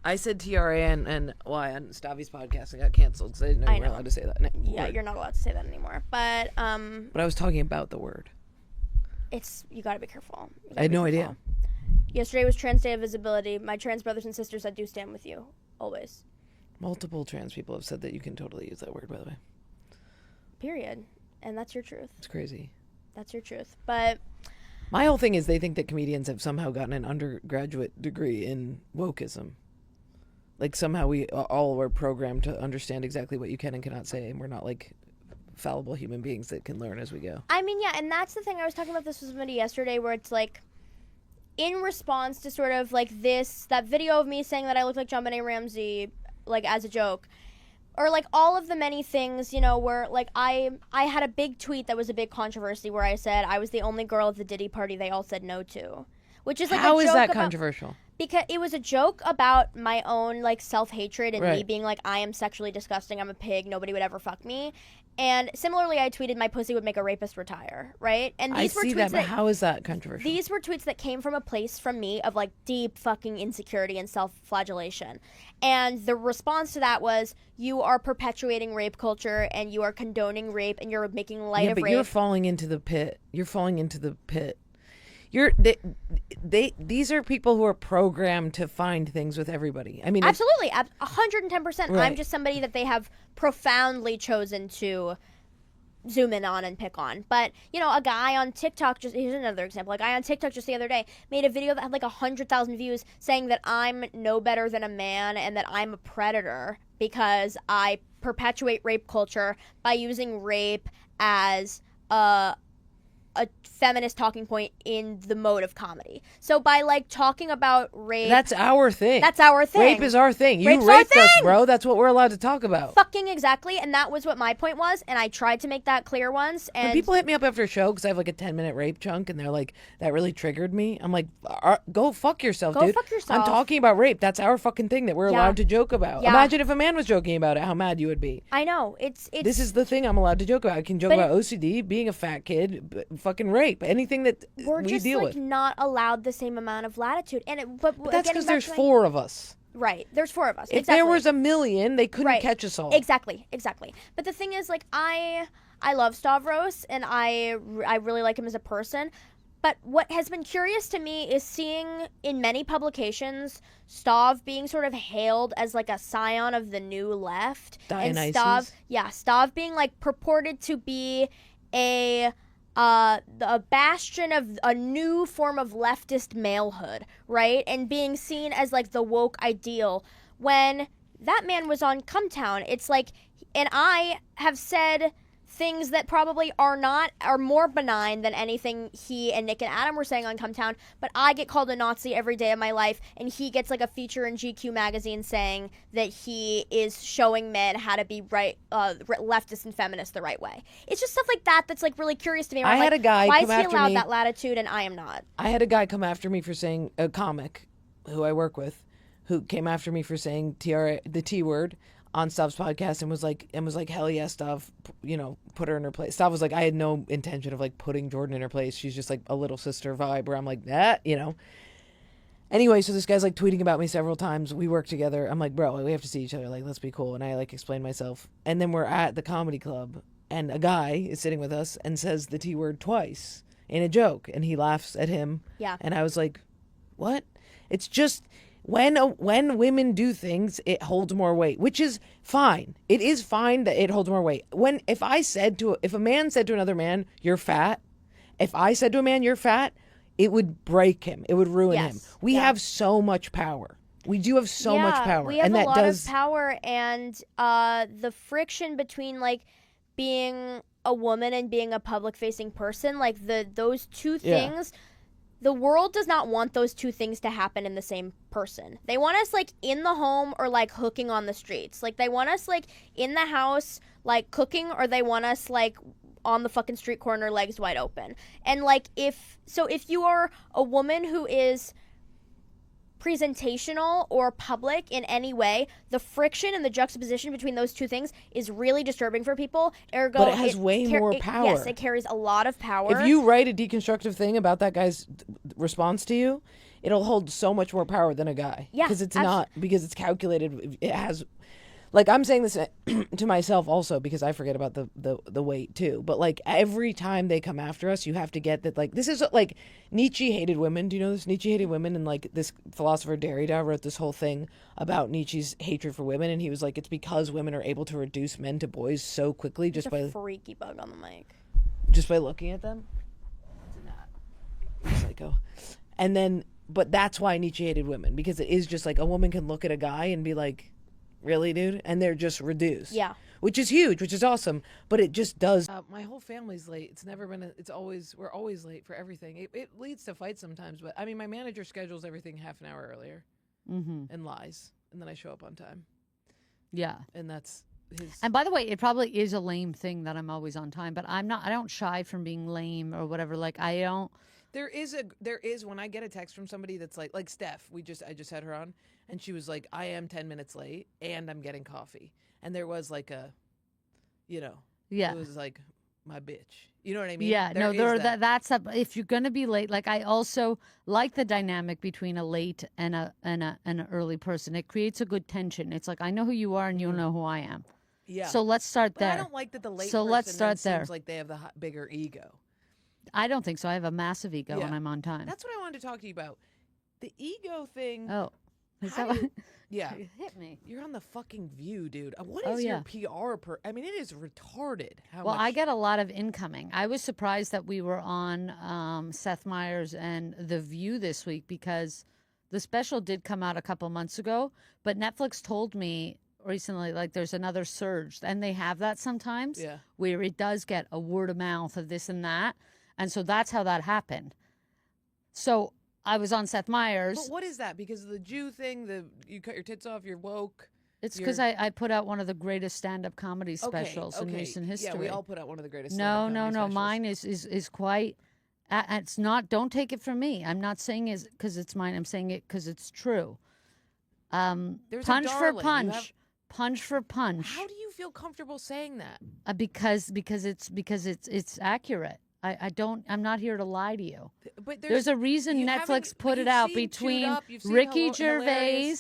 I said TRA and why on Stavi's podcast and got canceled because I didn't know you were allowed to say that. Yeah, you're not allowed to say that anymore. But I was talking about the word. You gotta be careful. I had no idea. Yesterday was Trans Day of Visibility. My trans brothers and sisters, I do stand with you always. Multiple trans people have said that you can totally use that word, by the way. Period. And that's your truth. It's crazy. That's your truth. But my whole thing is they think that comedians have somehow gotten an undergraduate degree in wokeism. Like somehow we all were programmed to understand exactly what you can and cannot say, and we're not like fallible human beings that can learn as we go. I mean, yeah, and that's the thing. I was talking about this with somebody yesterday where it's like, in response to sort of like that video of me saying that I look like John Benet Ramsey, like as a joke, or like all of the many things, you know, where like I had a big tweet that was a big controversy where I said I was the only girl at the Diddy party they all said no to, which is like how is that controversial? Because it was a joke about my own like self-hatred and right. me being like, I am sexually disgusting, I'm a pig, nobody would ever fuck me. And similarly, I tweeted my pussy would make a rapist retire, right? And these were tweets that, but how is that controversial? These were tweets that came from a place from me of like deep fucking insecurity and self-flagellation. And the response to that was, you are perpetuating rape culture and you are condoning rape and you're making light of rape. You're falling into the pit. You're falling into the pit. These are people who are programmed to find things with everybody. I mean, absolutely, 110%. Right. I'm just somebody that they have profoundly chosen to zoom in on and pick on. But you know, a guy on TikTok here's another example. A guy on TikTok just the other day made a video that had like 100,000 views saying that I'm no better than a man and that I'm a predator because I perpetuate rape culture by using rape as a feminist talking point in the mode of comedy. So by like talking about rape, that's our thing. Rape is our thing. You raped us, bro. That's what we're allowed to talk about. Fucking exactly. And that was what my point was. And I tried to make that clear once. And when people hit me up after a show because I have like a 10-minute rape chunk and they're like, that really triggered me. I'm like, go fuck yourself, dude. Go fuck yourself. I'm talking about rape. That's our fucking thing that we're allowed to joke about. Yeah. Imagine if a man was joking about it, how mad you would be. I know. It's this is the thing I'm allowed to joke about. I can joke about OCD, being a fat kid, fucking rape, anything that we're we just deal like with. Not allowed the same amount of latitude, and but that's because there's 4 of us. Right, there's 4 of us. If there was a million, they couldn't catch us all. Exactly. But the thing is, like, I love Stavros, and I really like him as a person. But what has been curious to me is seeing in many publications Stav being sort of hailed as like a scion of the new left, Dionysus. And Stav being like purported to be a bastion of a new form of leftist malehood, right? And being seen as like the woke ideal. When that man was on Cumtown, it's like, and I have said things that probably are more benign than anything he and Nick and Adam were saying on Cumtown, but I get called a Nazi every day of my life, and he gets like a feature in GQ magazine saying that he is showing men how to be leftist and feminist the right way. It's just stuff like that that's like really curious to me. I had a guy why come is he after allowed me, that latitude and I am not? I had a guy come after me for saying, a comic who I work with, who came after me for saying the T word on Stav's podcast and was like, hell yeah, Stav, you know, put her in her place. Stav was like, I had no intention of like putting Jordan in her place. She's just like a little sister vibe where I'm like, that, you know. Anyway, so this guy's like tweeting about me several times. We work together. I'm like, bro, we have to see each other. Like, let's be cool. And I like explain myself. And then we're at the comedy club and a guy is sitting with us and says the T word twice in a joke. And he laughs at him. Yeah. And I was like, what? It's just... When women do things, it holds more weight, which is fine. It is fine that it holds more weight. If a man said to another man, "You're fat," if I said to a man, "You're fat," it would break him. It would ruin him. We have so much power. We do have so much power. We have a lot of power, and the friction between like being a woman and being a public-facing person, like those two things. The world does not want those two things to happen in the same person. They want us, like, in the home or, like, hooking on the streets. Like, they want us, like, in the house, like, cooking, or they want us, like, on the fucking street corner, legs wide open. And, like, if you are a woman who is presentational or public in any way, the friction and the juxtaposition between those two things is really disturbing for people. Ergo, but it has way more power. Yes, it carries a lot of power. If you write a deconstructive thing about that guy's response to you, it'll hold so much more power than a guy. Yeah, because because it's calculated. It has, like, I'm saying this to myself also because I forget about the weight too. But like every time they come after us, you have to get that. Like, this is like Nietzsche hated women. Do you know this? Nietzsche hated women, and like this philosopher Derrida wrote this whole thing about Nietzsche's hatred for women, and he was like, it's because women are able to reduce men to boys so quickly There's a freaky bug on the mic. Just by looking at them. Psycho. And then, but that's why Nietzsche hated women, because it is just like a woman can look at a guy and be like, really, dude? And they're just reduced. Yeah. Which is huge, which is awesome, but it just does. My whole family's late. It's never been, we're always late for everything. It leads to fights sometimes, but I mean, my manager schedules everything half an hour earlier and lies. And then I show up on time. Yeah. And that's his. And by the way, it probably is a lame thing that I'm always on time, but I don't shy from being lame or whatever. Like, I don't. There is when I get a text from somebody that's like Steph, I just had her on, and she was like, I am 10 minutes late and I'm getting coffee. And there was like a, yeah, it was like my bitch. You know what I mean? Yeah, that's if you're gonna be late. Like, I also like the dynamic between a late and an early person. It creates a good tension. It's like, I know who you are and you know who I am. Yeah. So let's start there. I don't like that the late so person let's start then there. seems like they have the bigger ego. I don't think so. I have a massive ego when I'm on time. That's what I wanted to talk to you about. The ego thing. Oh. Is that what? Yeah. Hit me. You're on the fucking View, dude. What is your PR I mean, it is retarded. I get a lot of incoming. I was surprised that we were on Seth Meyers and The View this week because the special did come out a couple months ago, but Netflix told me recently, like, there's another surge, and they have that sometimes where it does get a word of mouth of this and that. And so that's how that happened. So I was on Seth Meyers. But what is that? Because of the Jew thing, you cut your tits off, you're woke. It's because I put out one of the greatest stand-up comedy specials in recent history. Yeah, we all put out one of the greatest No. specials. Mine is quite, it's not, don't take it from me. I'm not saying it because it's mine. I'm saying it because it's true. Punch for punch. Punch for punch. How do you feel comfortable saying that? Because it's accurate. I'm not here to lie to you. But there's a reason Netflix put it out between Ricky Gervais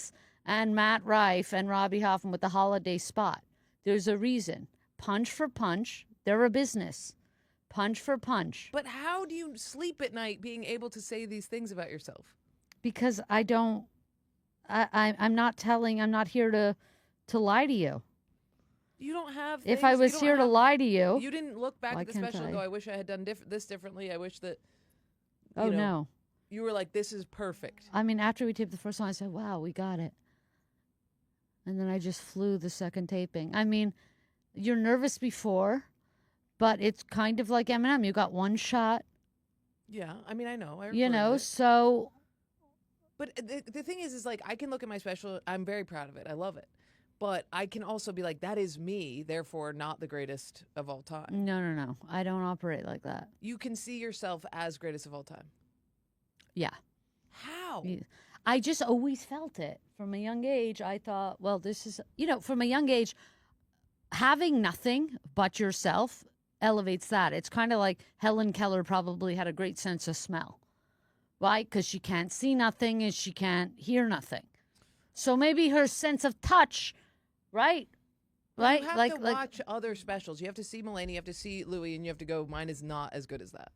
and Matt Rife and Robbie Hoffman with the holiday spot. There's a reason. Punch for punch. They're a business. Punch for punch. But how do you sleep at night being able to say these things about yourself? Because I'm not here to lie to you. You don't have. If I was here to lie to you, you didn't look back at the special and go, "I wish I had done this differently. I wish that." No. You were like, "This is perfect." I mean, after we taped the first one, I said, "Wow, we got it," and then I just flew the second taping. I mean, you're nervous before, but it's kind of like Eminem. You got one shot. Yeah, I mean, I know. So. But the thing is like, I can look at my special. I'm very proud of it. I love it. But I can also be like, that is me, therefore not the greatest of all time. No. I don't operate like that. You can see yourself as greatest of all time. Yeah. How? I just always felt it. From a young age, I thought, well, this is, from a young age, having nothing but yourself elevates that. It's kind of like Helen Keller probably had a great sense of smell, right? Because she can't see nothing and she can't hear nothing. So maybe her sense of touch, right? Right? You have to watch other specials. You have to see Mulaney, you have to see Louis, and you have to go, mine is not as good as that.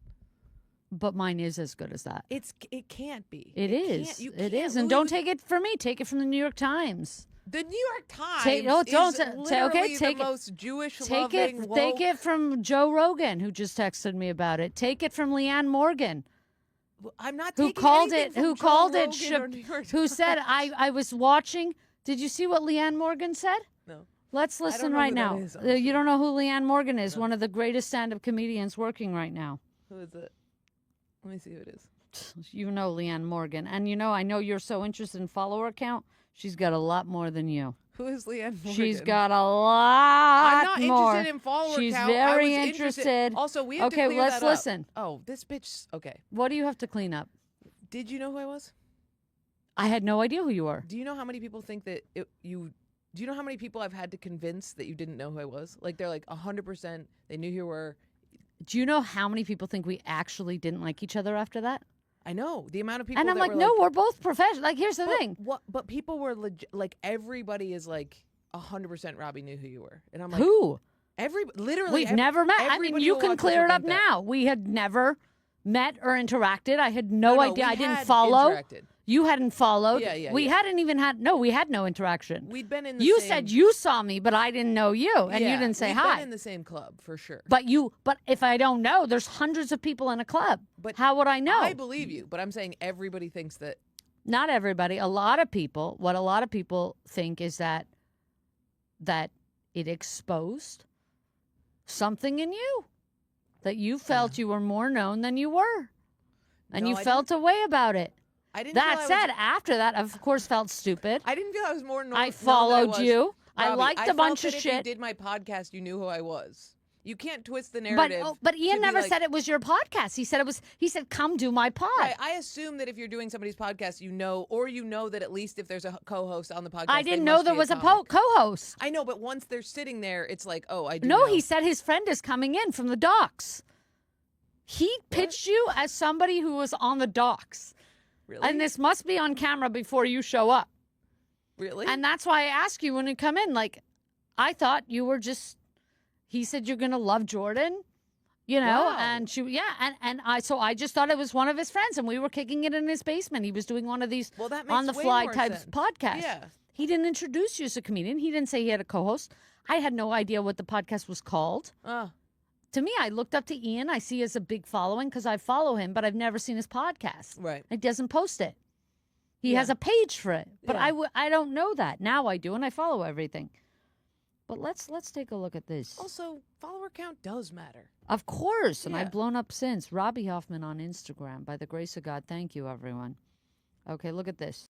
But mine is as good as that. It can't be. It is. It is. And don't take it from me. Take it from the New York Times. The New York Times is literally the most Jewish-loving, woke. Take it from Joe Rogan, who just texted me about it. Take it from Leanne Morgan. I'm not who taking called anything it from who Joe called Rogan it or New York who Times. said I was watching. Did you see what Leanne Morgan said? No. Let's listen know right who now. that is, honestly. You don't know who Leanne Morgan is, one of the greatest stand-up comedians working right now. Who is it? Let me see who it is. You know Leanne Morgan. And I know you're so interested in follower count. She's got a lot more than you. Who is Leanne Morgan? She's got a lot I'm not more. interested in follower She's count. very I was interested. Also, we have to Okay, clear let's that up. listen. Oh, this bitch. Okay. What do you have to clean up? Did you know who I was? I had no idea who you were. Do you know how many people think that you? Do you know how many people I've had to convince that you didn't know who I was? Like, they're like 100%. They knew who you were. Do you know how many people think we actually didn't like each other after that? I know the amount of people. And I'm that like, were no, we're both professional. Like, here's the thing. What? But people were like, everybody is like 100% Robbie knew who you were, and I'm like, Who? Literally, We've never met. I mean, everybody you who can watches clear will it up think that. now. We had never met or interacted. I had no idea. we I didn't had follow. interacted. You hadn't followed. Yeah, We hadn't even had. No, we had no interaction. We'd been in the You same, said you saw me, but I didn't know you, and you didn't say we'd hi. been in the same club for sure. But if I don't know, there's hundreds of people in a club. But how would I know? I believe you, but I'm saying everybody thinks that. Not everybody. A lot of people. What a lot of people think is that it exposed something in you, that you felt you were more known than you were, and No, you I felt a way about it. I didn't. That feel I said, was, after that, of course, felt stupid. I didn't feel I was more. I followed you. I Robbie, liked a felt bunch that of if shit. You did my podcast, you knew who I was. You can't twist the But narrative. but to Ian be never like- said it was your podcast. He said it was. He said, "Come do my pod." Right, I assume that if you're doing somebody's podcast, you know that at least if there's a co-host on the podcast, I they didn't know must there be was a comic. co-host. I know, but once they're sitting there, it's like, oh, I do. No, know. he said his friend is coming in from the docks. He pitched you as somebody who was on the docks. Really? And this must be on camera before you show up. Really? And that's why I ask you when you come in. Like, I thought you were just, he said you're going to love Jordan, you know, Wow. and so I just thought it was one of his friends, and we were kicking it in his basement. He was doing one of these Well, that makes on the way fly more type sense. podcasts. Yeah. He didn't introduce you as a comedian. He didn't say he had a co-host. I had no idea what the podcast was called. To me, I looked up to Ian. I see he has a big following because I follow him, but I've never seen his podcast. Right. He doesn't post it. He Yeah. has a page for it, but Yeah. I don't know that. Now I do, and I follow everything. But let's take a look at this. Also, follower count does matter. Of course, and Yeah. I've blown up since. Robbie Hoffman on Instagram. By the grace of God, thank you, everyone. Okay, look at this.